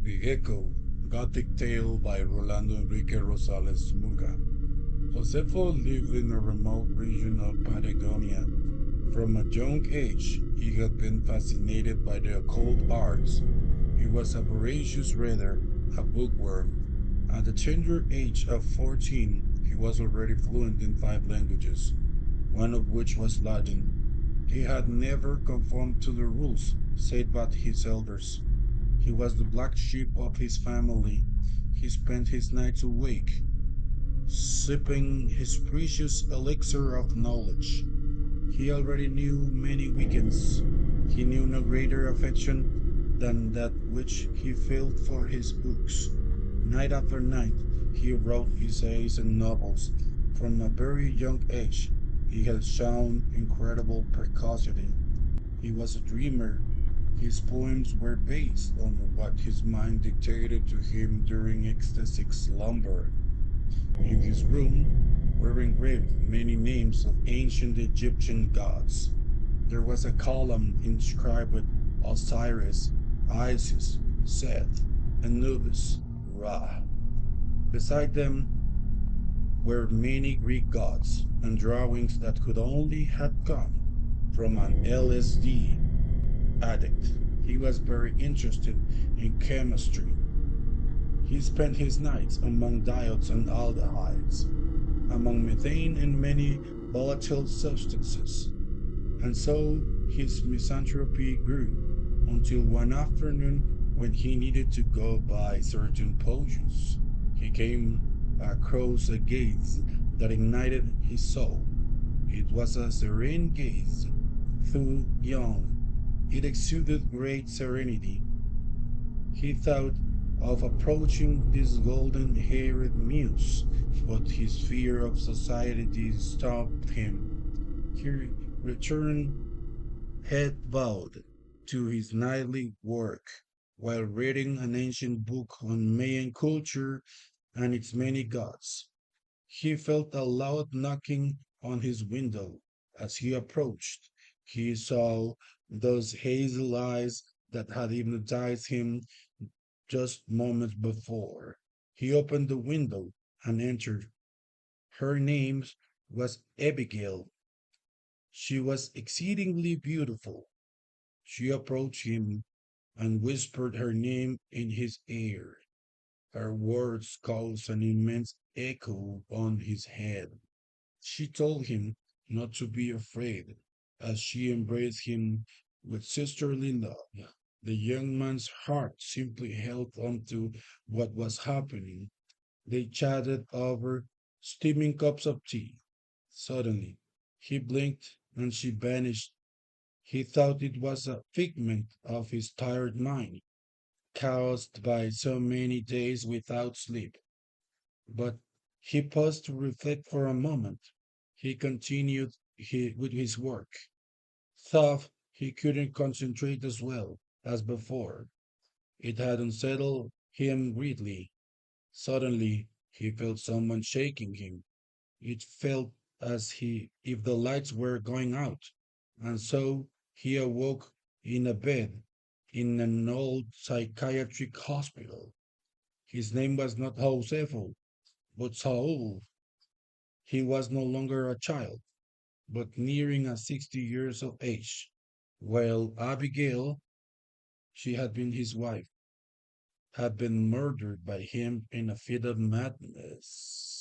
The Echo, Gothic Tale by Rolando Enrique Rosales Murga. Josefo lived in a remote region of Patagonia. From a young age, he had been fascinated by the occult arts. He was a voracious reader, a bookworm. At the tender age of 14, he was already fluent in five languages, one of which was Latin. He had never conformed to the rules set by his elders. He was the black sheep of his family. He spent his nights awake, sipping his precious elixir of knowledge. He already knew many weekends. He knew no greater affection than that which he felt for his books. Night after night, he wrote essays and novels. From a very young age, he had shown incredible precocity. He was a dreamer. His poems were based on what his mind dictated to him during ecstatic slumber. In his room were engraved many names of ancient Egyptian gods. There was a column inscribed with Osiris, Isis, Seth, Anubis, Ra. Beside them were many Greek gods and drawings that could only have come from an LSD addict. He was very interested in chemistry. He spent his nights among diodes and aldehydes, among methane and many volatile substances. And so his misanthropy grew until one afternoon when he needed to go buy certain potions, he came across a gaze that ignited his soul. It was a serene gaze, though young. It exuded great serenity. He thought of approaching this golden haired muse, but his fear of society stopped him. He returned head bowed to his nightly work while reading an ancient book on Mayan culture and its many gods. He felt a loud knocking on his window. As he approached, he saw those hazel eyes that had hypnotized him just moments before. He opened the window and entered. Her name was Abigail. She was exceedingly beautiful. She approached him and whispered her name in his ear. Her words caused an immense echo on his head. She told him not to be afraid as she embraced him with sisterly love. The young man's heart simply held on to what was happening. They chatted over steaming cups of tea. Suddenly, he blinked and she vanished. He thought it was a figment of his tired mind, caused by so many days without sleep. But he paused to reflect for a moment. He continued with his work. Thought he couldn't concentrate as well as before. It had unsettled him greatly. Suddenly, he felt someone shaking him. It felt as if the lights were going out, and so he awoke in a bed in an old psychiatric hospital. His name was not Josefo, but Saul. He was no longer a child, but nearing 60 years of age, while Abigail, she had been his wife, had been murdered by him in a fit of madness.